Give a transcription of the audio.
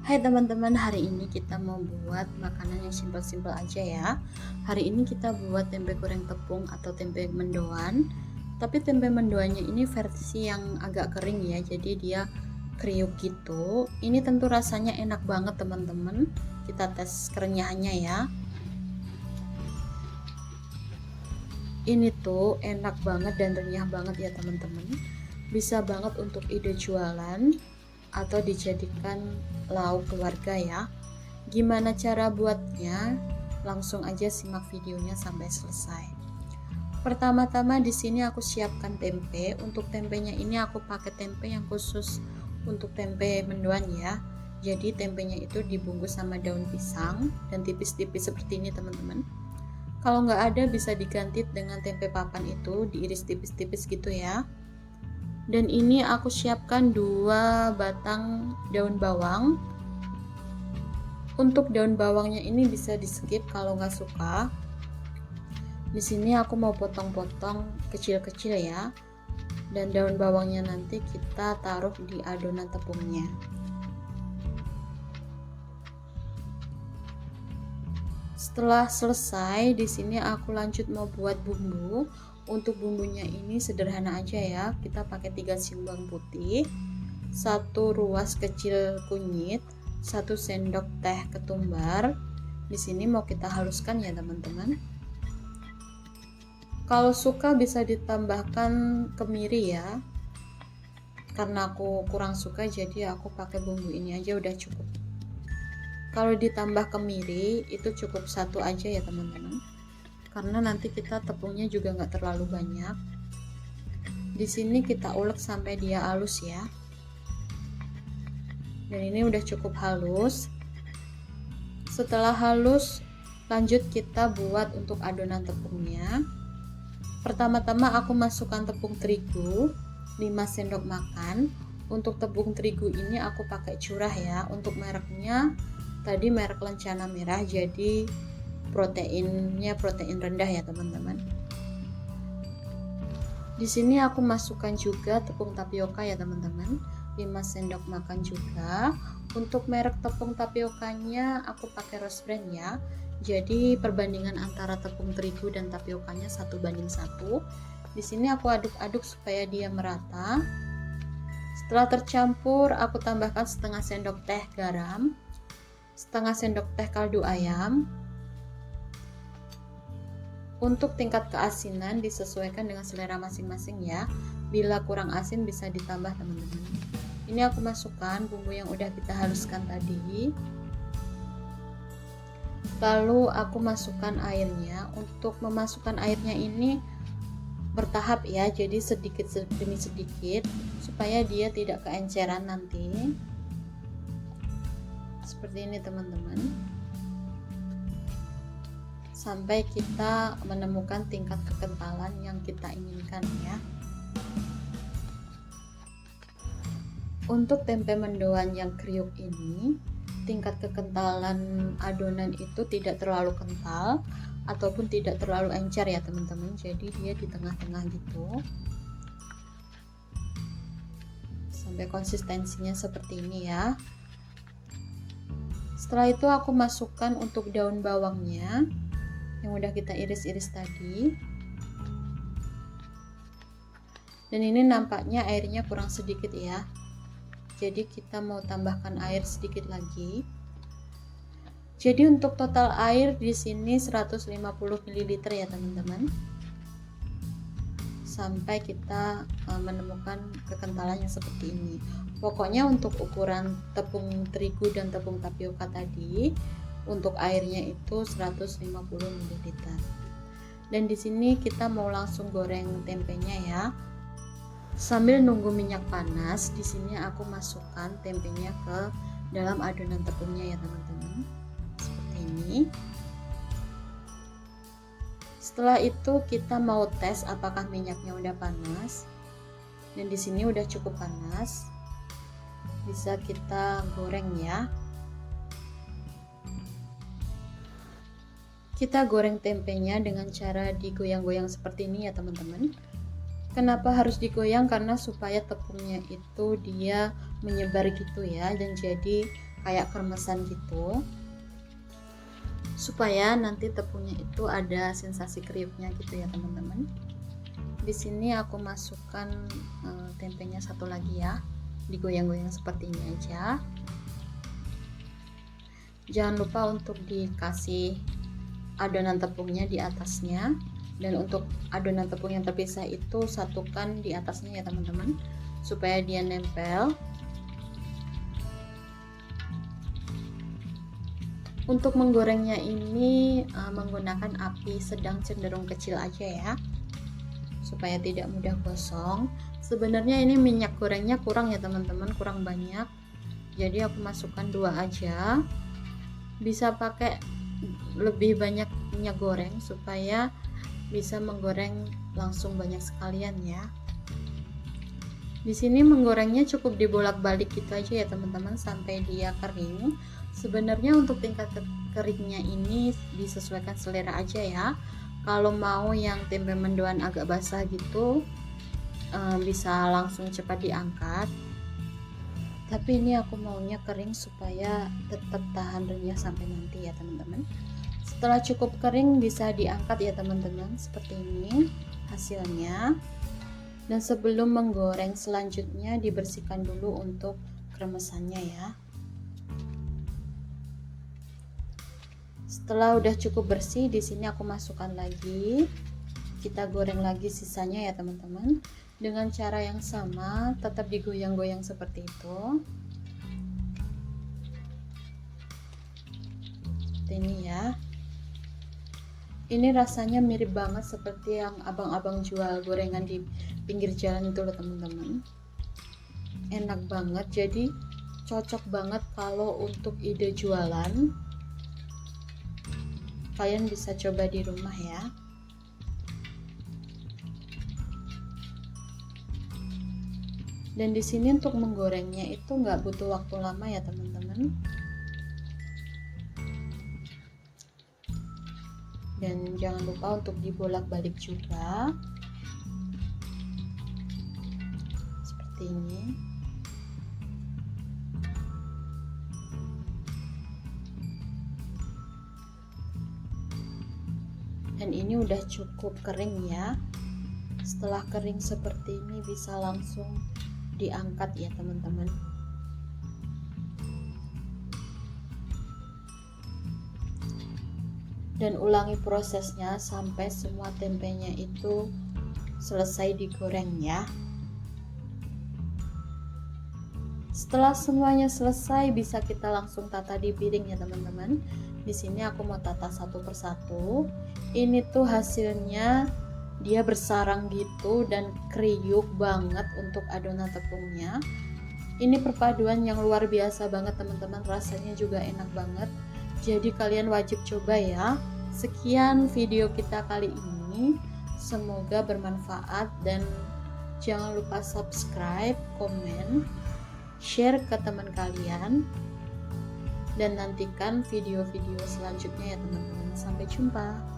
Hai teman-teman, hari ini kita mau buat makanan yang simpel-simpel aja ya. Hari ini kita buat tempe goreng tepung atau tempe mendoan. Tapi tempe mendoannya ini versi yang agak kering ya, jadi dia kriuk gitu. Ini tentu rasanya enak banget teman-teman. Kita tes kerenyahannya ya. Ini tuh enak banget dan renyah banget ya teman-teman. Bisa banget untuk ide jualan atau dijadikan lauk keluarga ya. Gimana cara buatnya? Langsung aja simak videonya sampai selesai. Pertama-tama di sini aku siapkan tempe. Untuk tempenya ini aku pakai tempe yang khusus untuk tempe mendoan ya. Jadi tempenya itu dibungkus sama daun pisang dan tipis-tipis seperti ini teman-teman. Kalau nggak ada bisa diganti dengan tempe papan itu, diiris tipis-tipis gitu ya. Dan ini aku siapkan 2 batang daun bawang. Untuk daun bawangnya ini bisa di skip kalau nggak suka. Di sini aku mau potong-potong kecil-kecil ya. Dan daun bawangnya nanti kita taruh di adonan tepungnya. Setelah selesai, di sini aku lanjut mau buat bumbu. Untuk bumbunya ini sederhana aja ya. Kita pakai 3 siung bawang putih, 1 ruas kecil kunyit, 1 sendok teh ketumbar. Di sini mau kita haluskan ya teman-teman. Kalau suka bisa ditambahkan kemiri ya. Karena aku kurang suka jadi aku pakai bumbu ini aja udah cukup. Kalau ditambah kemiri itu cukup 1 aja ya teman-teman. Karena nanti kita tepungnya juga nggak terlalu banyak. Di sini kita ulek sampai dia halus ya. Dan ini udah cukup halus. Setelah halus, lanjut kita buat untuk adonan tepungnya. Pertama-tama aku masukkan tepung terigu 5 sendok makan. Untuk tepung terigu ini aku pakai curah ya. Untuk mereknya tadi merek Lencana Merah, jadi proteinnya protein rendah ya teman-teman. Di sini aku masukkan juga tepung tapioka ya teman-teman, 5 sendok makan juga. Untuk merek tepung tapiokanya aku pakai Rose Brand ya. Jadi perbandingan antara tepung terigu dan tapiokanya 1:1. Di sini aku aduk-aduk supaya dia merata. Setelah tercampur, aku tambahkan setengah sendok teh garam, setengah sendok teh kaldu ayam. Untuk tingkat keasinan disesuaikan dengan selera masing-masing ya. Bila kurang asin bisa ditambah teman-teman. Ini aku masukkan bumbu yang udah kita haluskan tadi. Lalu aku masukkan airnya. Untuk memasukkan airnya ini bertahap ya, jadi sedikit demi sedikit supaya dia tidak keenceran nanti. Seperti ini teman-teman. Sampai kita menemukan tingkat kekentalan yang kita inginkan ya. Untuk tempe mendoan yang kriuk ini, tingkat kekentalan adonan itu tidak terlalu kental ataupun tidak terlalu encer ya teman-teman. Jadi dia di tengah-tengah gitu. Sampai konsistensinya seperti ini ya. Setelah itu aku masukkan untuk daun bawangnya yang udah kita iris-iris tadi. Dan ini nampaknya airnya kurang sedikit ya. Jadi kita mau tambahkan air sedikit lagi. Jadi untuk total air di sini 150 ml ya teman-teman. Sampai kita menemukan kekentalan yang seperti ini. Pokoknya untuk ukuran tepung terigu dan tepung tapioka tadi, untuk airnya itu 150 ml. Dan di sini kita mau langsung goreng tempenya ya. Sambil nunggu minyak panas, di sini aku masukkan tempenya ke dalam adonan tepungnya ya teman-teman. Seperti ini. Setelah itu kita mau tes apakah minyaknya udah panas. Dan di sini udah cukup panas. Bisa kita goreng ya. Kita goreng tempenya dengan cara digoyang-goyang seperti ini ya teman-teman. Kenapa harus digoyang? Karena supaya tepungnya itu dia menyebar gitu ya, dan jadi kayak kremesan gitu, supaya nanti tepungnya itu ada sensasi kriuknya gitu ya teman-teman. Di sini aku masukkan tempenya satu lagi ya, digoyang-goyang seperti ini aja. Jangan lupa untuk dikasih adonan tepungnya di atasnya, dan untuk adonan tepung yang terpisah itu satukan di atasnya ya teman-teman, supaya dia nempel. Untuk menggorengnya ini menggunakan api sedang cenderung kecil aja ya, supaya tidak mudah gosong. Sebenarnya ini minyak gorengnya kurang ya teman-teman, kurang banyak, jadi aku masukkan 2 aja. Bisa pakai lebih banyak minyak goreng supaya bisa menggoreng langsung banyak sekalian ya. Di sini menggorengnya cukup dibolak-balik gitu aja ya teman-teman sampai dia kering. Sebenarnya untuk tingkat keringnya ini disesuaikan selera aja ya. Kalau mau yang tempe mendoan agak basah gitu, bisa langsung cepat diangkat. Tapi ini aku maunya kering supaya tetap tahan renyah sampai nanti ya teman-teman. Setelah cukup kering bisa diangkat ya teman-teman, seperti ini hasilnya. Dan sebelum menggoreng selanjutnya dibersihkan dulu untuk kremesannya ya. Setelah udah cukup bersih, di sini aku masukkan lagi. Kita goreng lagi sisanya ya teman-teman. Dengan cara yang sama, tetap digoyang-goyang seperti itu. Seperti ini ya. Ini rasanya mirip banget seperti yang abang-abang jual gorengan di pinggir jalan itu loh teman-teman. Enak banget, jadi cocok banget kalau untuk ide jualan. Kalian bisa coba di rumah ya. Dan di sini untuk menggorengnya itu nggak butuh waktu lama ya teman-teman. Dan jangan lupa untuk dibolak-balik juga seperti ini. Dan ini udah cukup kering ya. Setelah kering seperti ini bisa langsung diangkat ya teman-teman. Dan ulangi prosesnya sampai semua tempenya itu selesai digoreng ya. Setelah semuanya selesai bisa kita langsung tata di piring ya teman-teman. Di sini aku mau tata satu persatu. Ini tuh hasilnya dia bersarang gitu dan kriuk banget untuk adonan tepungnya. Ini perpaduan yang luar biasa banget teman-teman, rasanya juga enak banget. Jadi kalian wajib coba ya. Sekian video kita kali ini. Semoga bermanfaat dan jangan lupa subscribe, komen, share ke teman kalian. Dan nantikan video-video selanjutnya ya teman-teman. Sampai jumpa.